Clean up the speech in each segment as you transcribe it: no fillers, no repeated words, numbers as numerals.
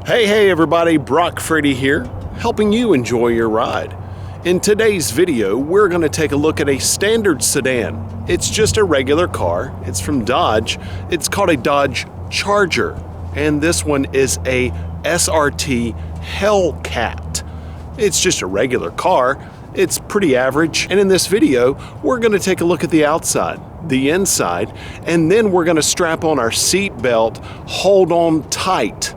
Hey everybody, Brock Freddy here, helping you enjoy your ride. In today's video, we're going to take a look at a standard sedan. It's just a regular car. It's from Dodge. It's called a Dodge Charger, and this one is a SRT Hellcat. It's just a regular car. It's pretty average, and in this video, we're going to take a look at the outside, the inside, and then we're going to strap on our seat belt, hold on tight,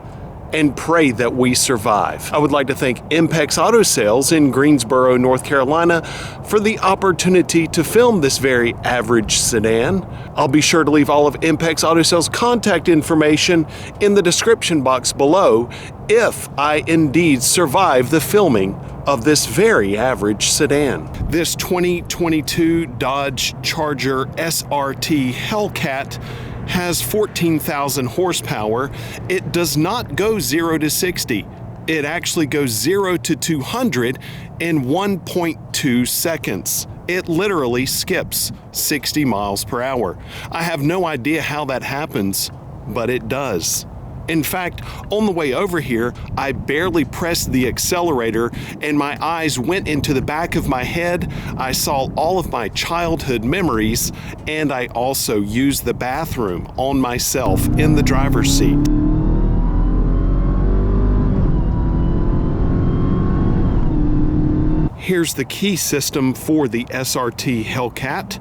and pray that we survive. I would like to thank Impex Auto Sales in Greensboro, North Carolina for the opportunity to film this very average sedan. I'll be sure to leave all of Impex Auto Sales contact information in the description box below if I indeed survive the filming of this very average sedan. This 2022 Dodge Charger SRT Hellcat has 14,000 horsepower. It does not go 0 to 60. It actually goes 0 to 200 in 1.2 seconds. It literally skips 60 miles per hour. I have no idea how that happens, but it does. In fact, on the way over here, I barely pressed the accelerator and my eyes went into the back of my head. I saw all of my childhood memories, and I also used the bathroom on myself in the driver's seat. Here's the key system for the SRT Hellcat.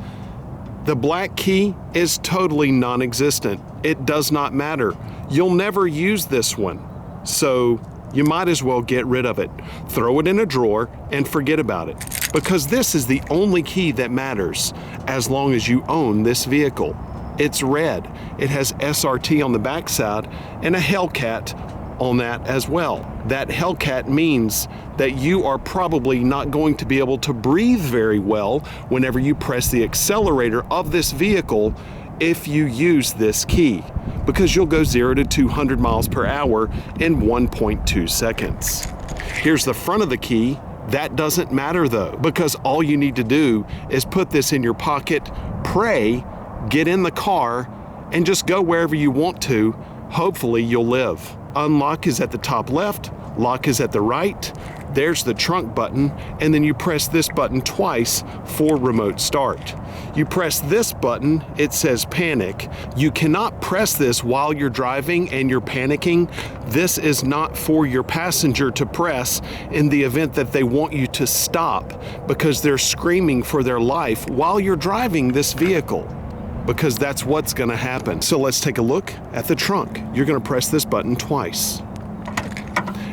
The black key is totally non-existent. It does not matter. You'll never use this one, so you might as well get rid of it. Throw it in a drawer and forget about it, because this is the only key that matters as long as you own this vehicle. It's red. It has SRT on the backside and a Hellcat on that as well. That Hellcat means that you are probably not going to be able to breathe very well whenever you press the accelerator of this vehicle if you use this key, because you'll go 0 to 200 miles per hour in 1.2 seconds. Here's the front of the key. That doesn't matter though, because all you need to do is put this in your pocket, pray, get in the car, and just go wherever you want to. Hopefully you'll live. Unlock is at the top left, lock is at the right. There's the trunk button, and then you press this button twice for remote start. You press this button, it says panic. You cannot press this while you're driving and you're panicking. This is not for your passenger to press in the event that they want you to stop, because they're screaming for their life while you're driving this vehicle, because that's what's gonna happen. So let's take a look at the trunk. You're gonna press this button twice,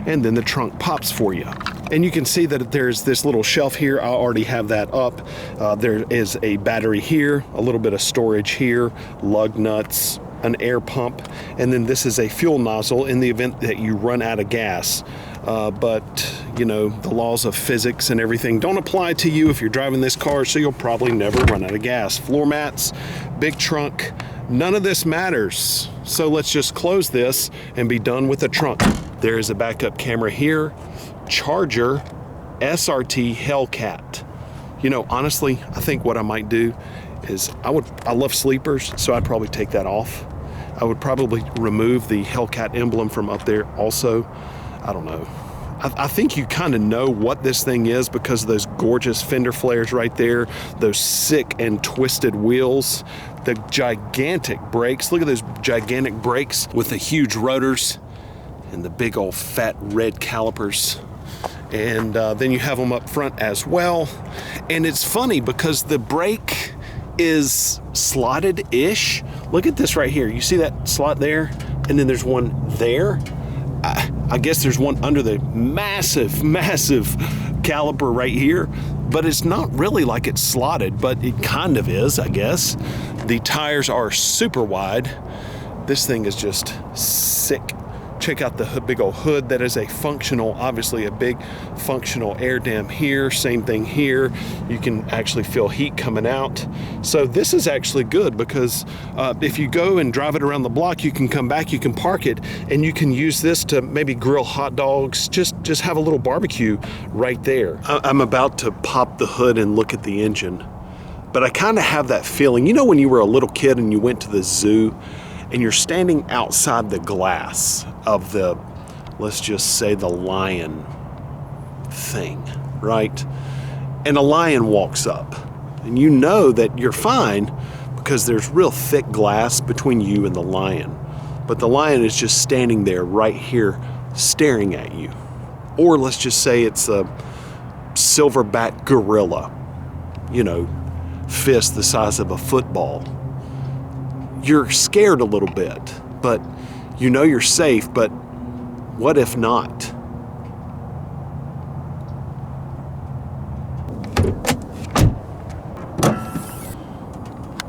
and then the trunk pops for you. And you can see that there's this little shelf here. I already have that up. There is a battery here, a little bit of storage here, lug nuts, an air pump, and then this is a fuel nozzle in the event that you run out of gas. But you know, the laws of physics and everything don't apply to you if you're driving this car, so you'll probably never run out of gas. Floor mats, big trunk, none of this matters. So let's just close this and be done with the trunk. There is a backup camera here. Charger SRT Hellcat. You know, honestly, I think what I might do is I love sleepers, so I'd probably take that off. I would probably remove the Hellcat emblem from up there also. I don't know. I think you kind of know what this thing is because of those gorgeous fender flares right there, those sick and twisted wheels, the gigantic brakes. Look at those gigantic brakes with the huge rotors and the big old fat red calipers. And then you have them up front as well. And it's funny because the brake is slotted-ish. Look at this right here. You see that slot there? And then there's one there. I guess there's one under the massive caliper right here, but it's not really like it's slotted, but it kind of is, I guess. The tires are super wide. This thing is just sick. Check out the big old hood. That is a functional, obviously a big functional air dam here. Same thing here. You can actually feel heat coming out. So this is actually good because if you go and drive it around the block, you can come back, you can park it, and you can use this to maybe grill hot dogs, just have a little barbecue right there. I'm about to pop the hood and look at the engine, but I kind of have that feeling, you know, when you were a little kid and you went to the zoo and you're standing outside the glass of the let's just say the lion thing, right? And a lion walks up, and you know that you're fine because there's real thick glass between you and the lion. But the lion is just standing there right here staring at you. Or let's just say it's a silverback gorilla, you know, fist the size of a football. You're scared a little bit, but you know you're safe, but what if not?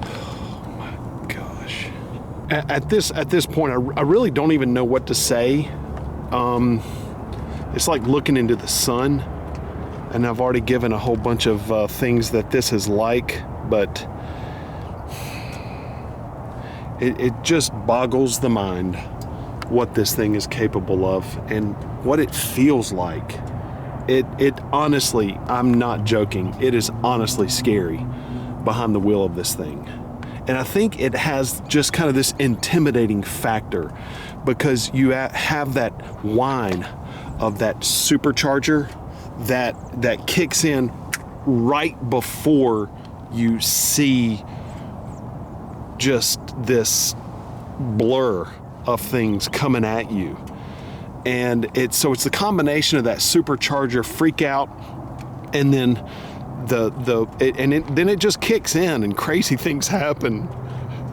Oh my gosh. At this point, I really don't even know what to say. It's like looking into the sun, and I've already given a whole bunch of things that this is like, but it just boggles the mind what this thing is capable of and what it feels like. It honestly, I'm not joking, it is honestly scary behind the wheel of this thing. And I think it has just kind of this intimidating factor because you have that whine of that supercharger that kicks in right before you see just this blur of things coming at you. And it's the combination of that supercharger freak out, and then then it just kicks in and crazy things happen.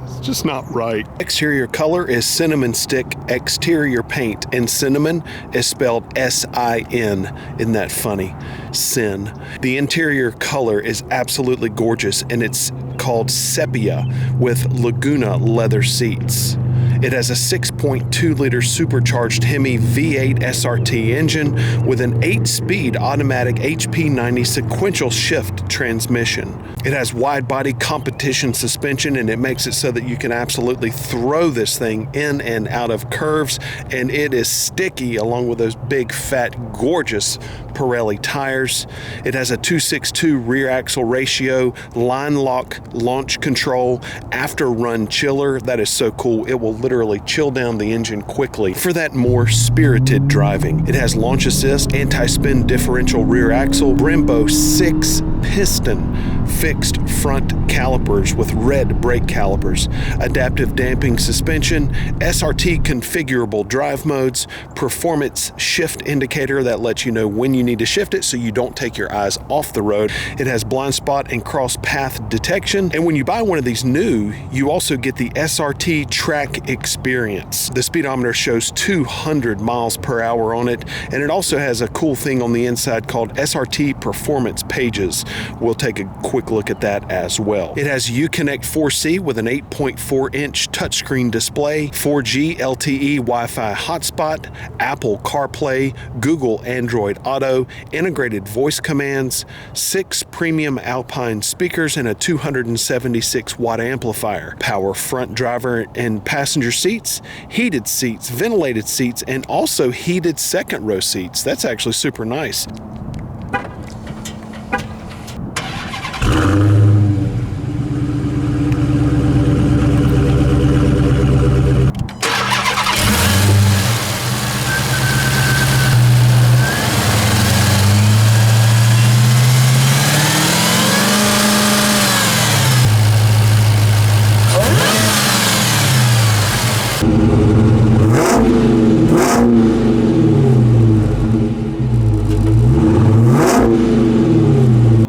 It's just not right. Exterior color is cinnamon stick exterior paint, and cinnamon is spelled S-I-N. Isn't that funny? Sin. The interior color is absolutely gorgeous, and it's called Sepia with Laguna leather seats. It has a 6.2-liter supercharged Hemi V8 SRT engine with an 8-speed automatic HP90 sequential shift transmission. It has wide-body competition suspension, and it makes it so that you can absolutely throw this thing in and out of curves, and it is sticky along with those big, fat, gorgeous Pirelli tires. It has a 2/6/2 rear axle ratio, line lock launch control, after run chiller. That is so cool. It will literally chill down the engine quickly for that more spirited driving. It has launch assist, anti-spin differential rear axle, Brembo 6-piston fixed front calipers with red brake calipers, adaptive damping suspension, SRT configurable drive modes, performance shift indicator that lets you know when you need to shift it so you don't take your eyes off the road. It has blind spot and cross path detection, and when you buy one of these new, you also get the SRT track experience. The speedometer shows 200 miles per hour on it, and it also has a cool thing on the inside called SRT performance pages. We'll take a quick look at that as well. It has Uconnect 4C with an 8.4-inch touchscreen display, 4G LTE Wi-Fi hotspot, Apple CarPlay, Google Android Auto, integrated voice commands, 6 premium Alpine speakers, and a 276-watt amplifier. Power front driver and passenger seats, heated seats, ventilated seats, and also heated second row seats. That's actually super nice.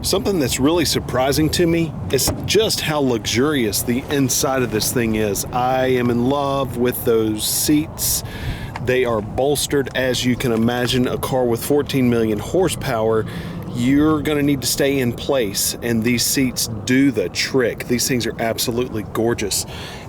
Something that's really surprising to me is just how luxurious the inside of this thing is. I am in love with those seats. They are bolstered, as you can imagine. A car with 14 million horsepower, you're going to need to stay in place, and these seats do the trick. These things are absolutely gorgeous.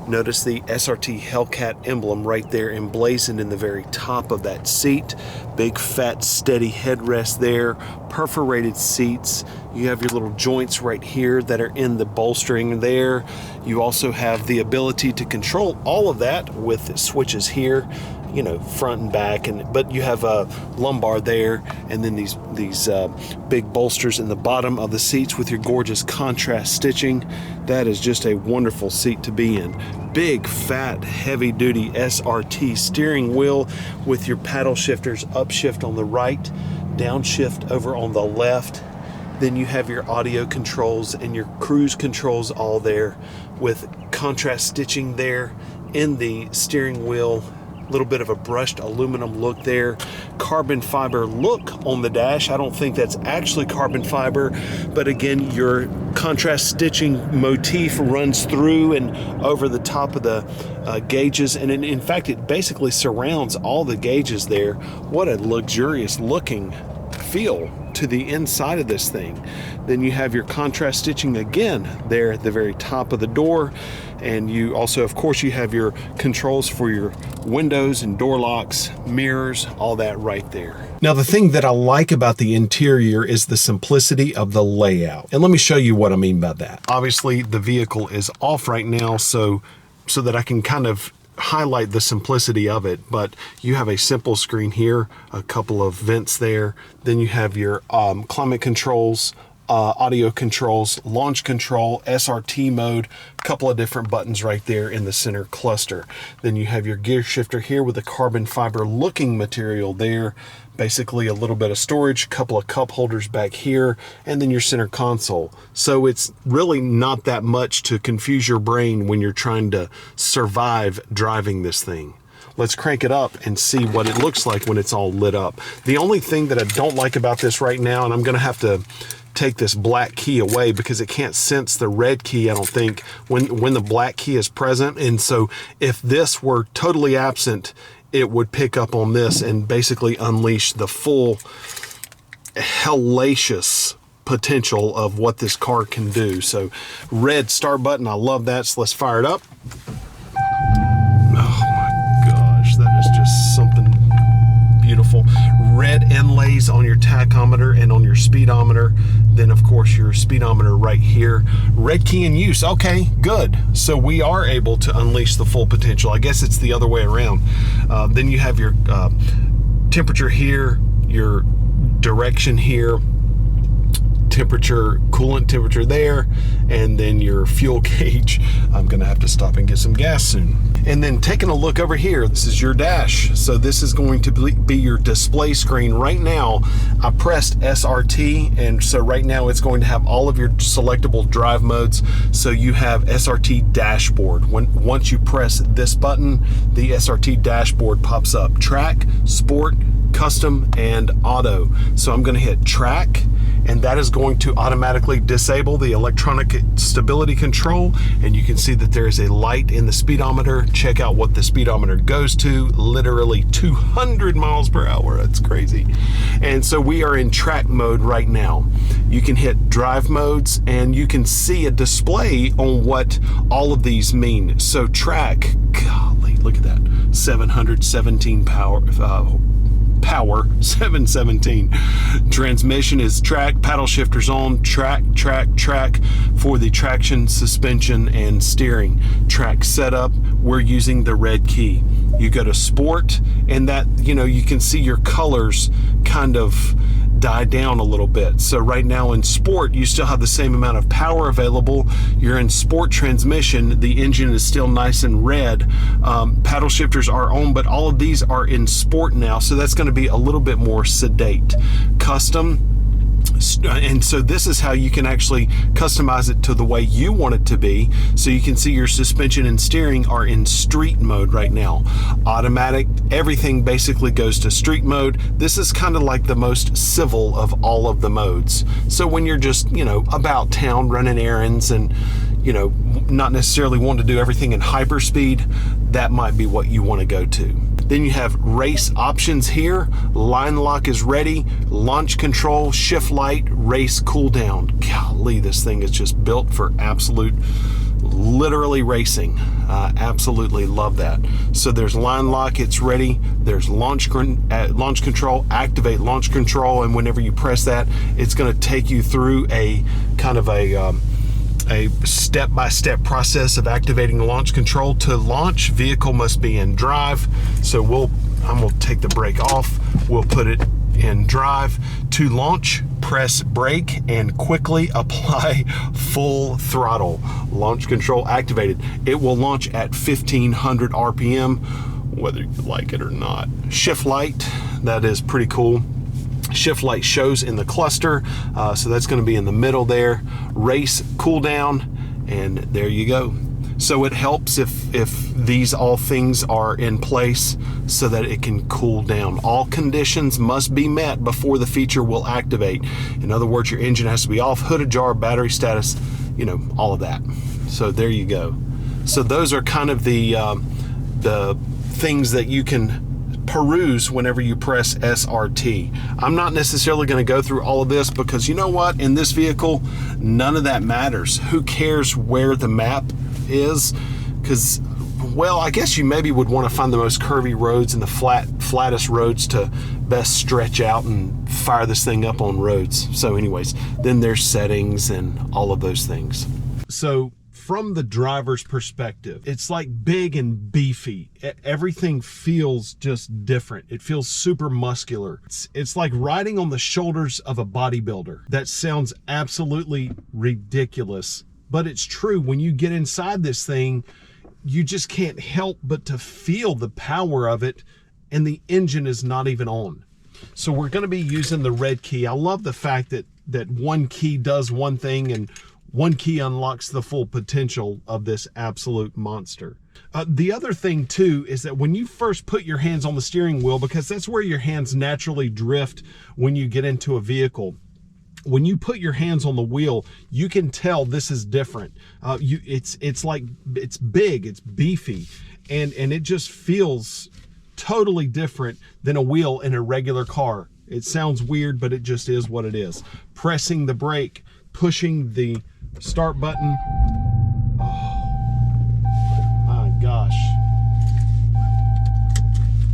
Notice the SRT Hellcat emblem right there emblazoned in the very top of that seat. Big fat steady headrest there, perforated seats. You have your little joints right here that are in the bolstering there. You also have the ability to control all of that with switches here. you know, front and back, but you have a lumbar there, and then these big bolsters in the bottom of the seats with your gorgeous contrast stitching. That is just a wonderful seat to be in. Big, fat, heavy-duty SRT steering wheel with your paddle shifters, upshift on the right, downshift over on the left. Then you have your audio controls and your cruise controls all there with contrast stitching there in the steering wheel. A little bit of a brushed aluminum look there. Carbon fiber look on the dash. I don't think that's actually carbon fiber, but again, your contrast stitching motif runs through and over the top of the gauges, and in fact, it basically surrounds all the gauges there. What a luxurious looking feel to the inside of this thing. Then you have your contrast stitching again there at the very top of the door, and you also, of course, you have your controls for your windows and door locks, mirrors, all that right there. Now, the thing that I like about the interior is the simplicity of the layout, and let me show you what I mean by that. Obviously, the vehicle is off right now, so that I can kind of highlight the simplicity of it, but you have a simple screen here, a couple of vents there, then you have your climate controls, audio controls, launch control, SRT mode, a couple of different buttons right there in the center cluster. Then you have your gear shifter here with a carbon fiber looking material there, basically a little bit of storage, a couple of cup holders back here, and then your center console. So it's really not that much to confuse your brain when you're trying to survive driving this thing. Let's crank it up and see what it looks like when it's all lit up. The only thing that I don't like about this right now, and I'm gonna have to take this black key away because it can't sense the red key, I don't think, when the black key is present. And so if this were totally absent, it would pick up on this and basically unleash the full hellacious potential of what this car can do. So red start button, I love that. So let's fire it up. Oh my gosh, that is just something beautiful. Red inlays on your tachometer and on your speedometer. Then of course your speedometer right here. Red key in use. Okay, good. So we are able to unleash the full potential. I guess it's the other way around. Then you have your temperature here, your direction here, temperature, coolant temperature there, and then your fuel gauge. I'm gonna have to stop and get some gas soon. And then taking a look over here, this is your dash. So this is going to be your display screen. Right now, I pressed SRT, and so right now it's going to have all of your selectable drive modes. So you have SRT dashboard. Once you press this button, the SRT dashboard pops up. Track, sport, custom, and auto. So I'm gonna hit track, and that is going to automatically disable the electronic stability control, and you can see that there is a light in the speedometer. Check out what the speedometer goes to, literally 200 miles per hour. That's crazy. And so we are in track mode right now. You can hit drive modes, and you can see a display on what all of these mean. So track, golly, look at that, 717 power, 717. Transmission is track, paddle shifters on, track for the traction, suspension, and steering. Track setup, we're using the red key. You go to sport, and that, you know, you can see your colors kind of die down a little bit. So right now in sport, you still have the same amount of power available. You're in sport transmission, the engine is still nice and red. Paddle shifters are on, but all of these are in sport now, so that's going to be a little bit more sedate. Custom, and so this is how you can actually customize it to the way you want it to be. So you can see your suspension and steering are in street mode right now. Automatic, everything basically goes to street mode. This is kind of like the most civil of all of the modes. So when you're just, you know, about town running errands and, you know, not necessarily wanting to do everything in hyperspeed, that might be what you want to go to. Then you have race options here. Line lock is ready. Launch control, shift light, race cool down. Golly, this thing is just built for absolute, literally racing. Absolutely love that. So there's line lock, it's ready. There's launch control, activate launch control, and whenever you press that, it's going to take you through a kind of a a step-by-step process of activating launch control. To launch, vehicle must be in drive. So I'm gonna take the brake off. We'll put it in drive. To launch, press brake and quickly apply full throttle. Launch control activated. It will launch at 1500 RPM, whether you like it or not. Shift light, that is pretty cool. Shift light shows in the cluster, so that's going to be in the middle there. Race, cool down, and there you go. So it helps if these all things are in place so that it can cool down. All conditions must be met before the feature will activate. In other words, your engine has to be off, hood ajar, battery status, you know, all of that. So there you go. So those are kind of the things that you can peruse whenever you press SRT. I'm not necessarily going to go through all of this because you know what? In this vehicle, none of that matters. Who cares where the map is? Because, well, I guess you maybe would want to find the most curvy roads and the flattest roads to best stretch out and fire this thing up on roads. So anyways, then there's settings and all of those things. So from the driver's perspective, it's like big and beefy. Everything feels just different. It feels super muscular. It's like riding on the shoulders of a bodybuilder. That sounds absolutely ridiculous, but it's true. When you get inside this thing, you just can't help but to feel the power of it, and the engine is not even on. So we're going to be using the red key. I love the fact that one key does one thing and one key unlocks the full potential of this absolute monster. The other thing too is that when you first put your hands on the steering wheel, because that's where your hands naturally drift when you get into a vehicle, when you put your hands on the wheel, you can tell this is different. It's like, it's big, it's beefy, and it just feels totally different than a wheel in a regular car. It sounds weird, but it just is what it is. Pressing the brake, pushing the start button. Oh my gosh,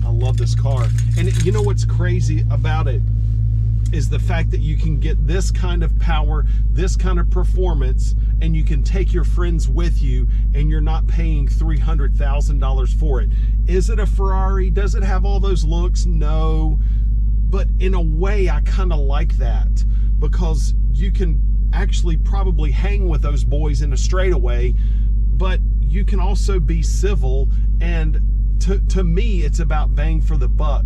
I love this car. And you know what's crazy about it is the fact that you can get this kind of power, this kind of performance, and you can take your friends with you, and you're not paying $300,000 for it. Is it a Ferrari? Does it have all those looks? No, but in a way I kind of like that, because you can actually probably hang with those boys in a straightaway, but you can also be civil. And to me, it's about bang for the buck.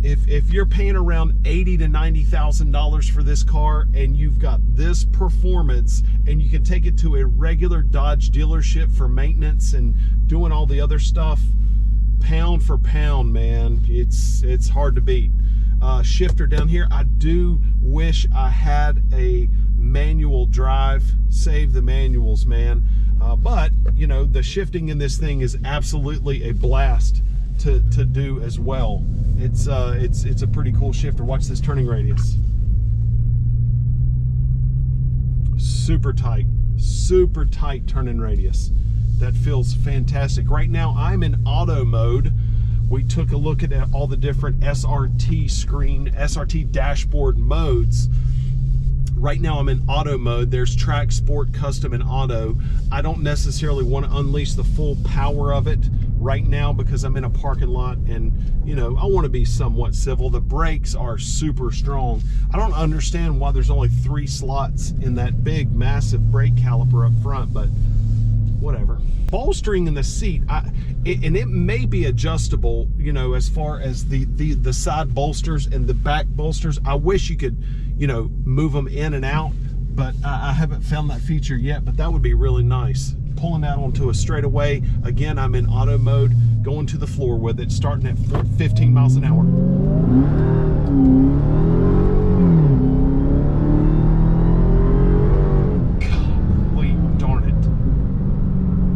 If you're paying around $80,000 to $90,000 for this car, and you've got this performance, and you can take it to a regular Dodge dealership for maintenance and doing all the other stuff, pound for pound, man, it's hard to beat. Shifter down here, I do wish I had a manual drive. Save the manuals, man. But you know, the shifting in this thing is absolutely a blast to do as well. It's a pretty cool shifter. Watch this turning radius. Super tight turning radius. That feels fantastic. Right now I'm in auto mode. We took a look at all the different SRT dashboard modes. Right now I'm in auto mode. There's track, sport, custom, and auto. I don't necessarily want to unleash the full power of it right now because I'm in a parking lot, and you know, I want to be somewhat civil. The brakes are super strong. I don't understand why there's only 3 slots in that big massive brake caliper up front, but whatever. Bolstering in the seat, and it may be adjustable, you know, as far as the side bolsters and the back bolsters. I wish you could, you know, move them in and out, but I haven't found that feature yet, but that would be really nice. Pulling that onto a straightaway, again, I'm in auto mode, going to the floor with it, starting at 15 miles an hour.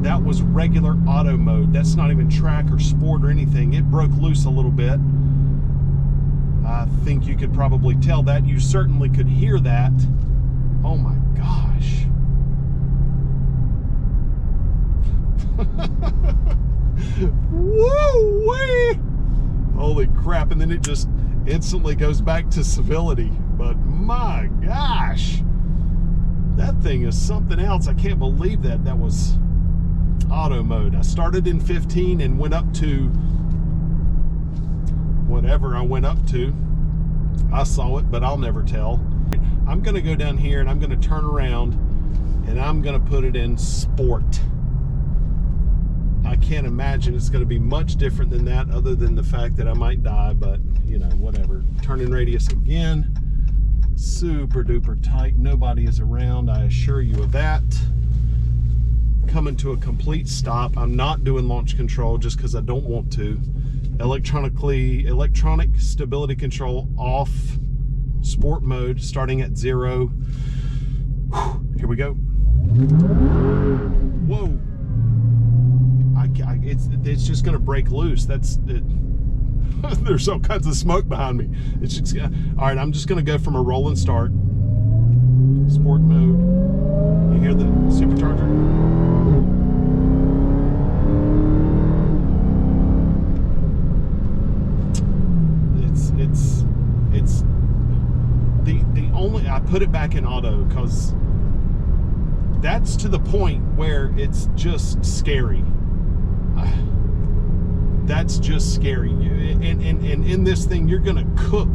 That was regular auto mode. That's not even track or sport or anything. It broke loose a little bit. I think you could probably tell that. You certainly could hear that. Oh my gosh. Woo-wee! Holy crap. And then it just instantly goes back to civility. But my gosh. That thing is something else. I can't believe that. That was auto mode. I started in 15 and went up to whatever I went up to. I saw it, but I'll never tell. I'm gonna go down here and I'm gonna turn around and I'm gonna put it in sport. I can't imagine it's gonna be much different than that, other than the fact that I might die, but you know, whatever. Turning radius again, super duper tight. Nobody is around, I assure you of that. Coming to a complete stop. I'm not doing launch control just because I don't want to. Electronic stability control off, sport mode, starting at 0. Here we go. Whoa. It's just gonna break loose. That's it. There's all kinds of smoke behind me. It's just, all right, I'm just gonna go from a roll and start. Sport mode. You hear the supercharger? It's the only, I put it back in auto because that's to the point where it's just scary. That's just scary. And in this thing, you're gonna cook,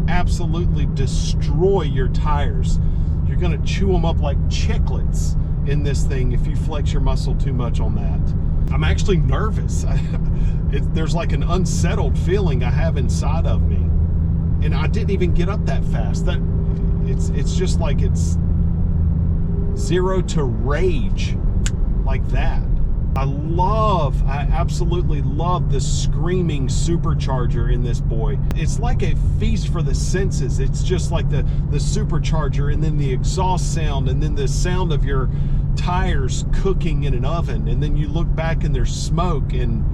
absolutely destroy your tires. You're gonna chew them up like chiclets in this thing if you flex your muscle too much on that. I'm actually nervous. There's like an unsettled feeling I have inside of me. And I didn't even get up that fast. It's just like it's 0 to rage like that. I absolutely love the screaming supercharger in this boy. It's like a feast for the senses. It's just like the supercharger, and then the exhaust sound, and then the sound of your tires cooking in an oven, and then you look back and there's smoke, and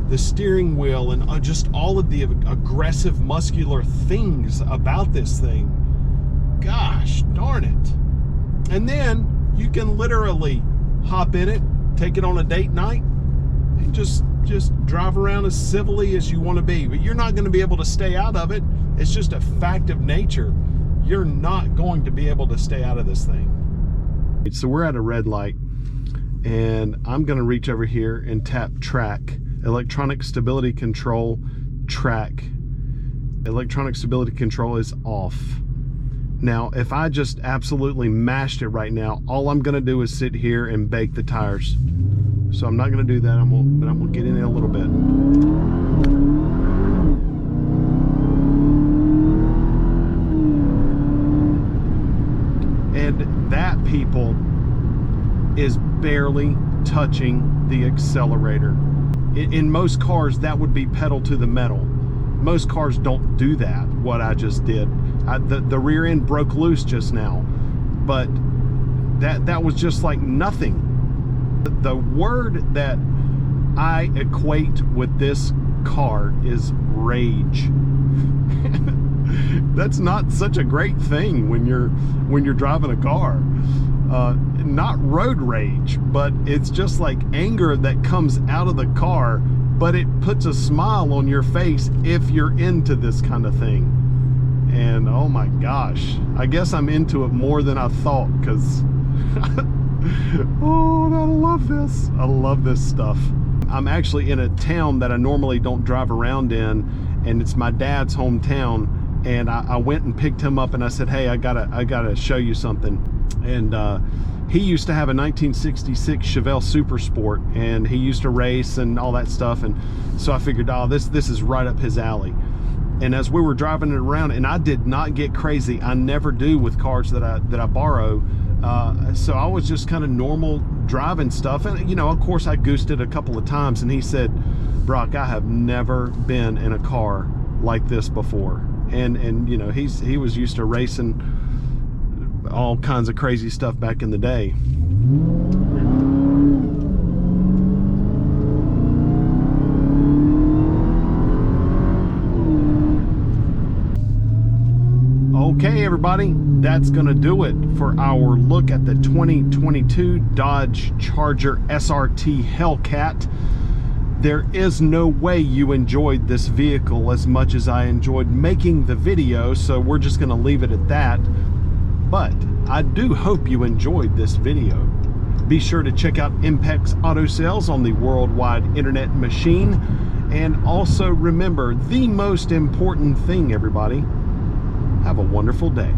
the steering wheel, and just all of the aggressive muscular things about this thing. Gosh darn it. And then you can literally hop in it, take it on a date night, and just drive around as civilly as you want to be. But you're not going to be able to stay out of it. It's just a fact of nature. You're not going to be able to stay out of this thing. So we're at a red light, and I'm going to reach over here and tap track. Electronic stability control, track. Electronic stability control is off. Now, if I just absolutely mashed it right now, all I'm gonna do is sit here and bake the tires. So I'm not gonna do that, but I'm gonna get in it a little bit. And that, people, is barely touching the accelerator. In most cars, that would be pedal to the metal. Most cars don't do that, what I just did. The rear end broke loose just now, but that was just like nothing. The word that I equate with this car is rage. That's not such a great thing when you're driving a car. Not road rage, but it's just like anger that comes out of the car, but it puts a smile on your face if you're into this kind of thing. And oh my gosh, I guess I'm into it more than I thought, because oh, I love this. I love this stuff. I'm actually in a town that I normally don't drive around in, and it's my dad's hometown. And I went and picked him up, and I said, hey, I gotta show you something. And he used to have a 1966 Chevelle Super Sport, and he used to race and all that stuff. And so I figured, oh, this is right up his alley. And as we were driving it around, and I did not get crazy. I never do with cars that I borrow. So I was just kind of normal driving stuff. And, you know, of course, I goosed it a couple of times. And he said, Brock, I have never been in a car like this before. And you know, he was used to racing all kinds of crazy stuff back in the day. Okay, everybody, that's gonna do it for our look at the 2022 Dodge Charger SRT Hellcat. There is no way you enjoyed this vehicle as much as I enjoyed making the video, so we're just gonna leave it at that. But I do hope you enjoyed this video. Be sure to check out Impex Auto Sales on the worldwide internet machine. And also remember, the most important thing, everybody, have a wonderful day.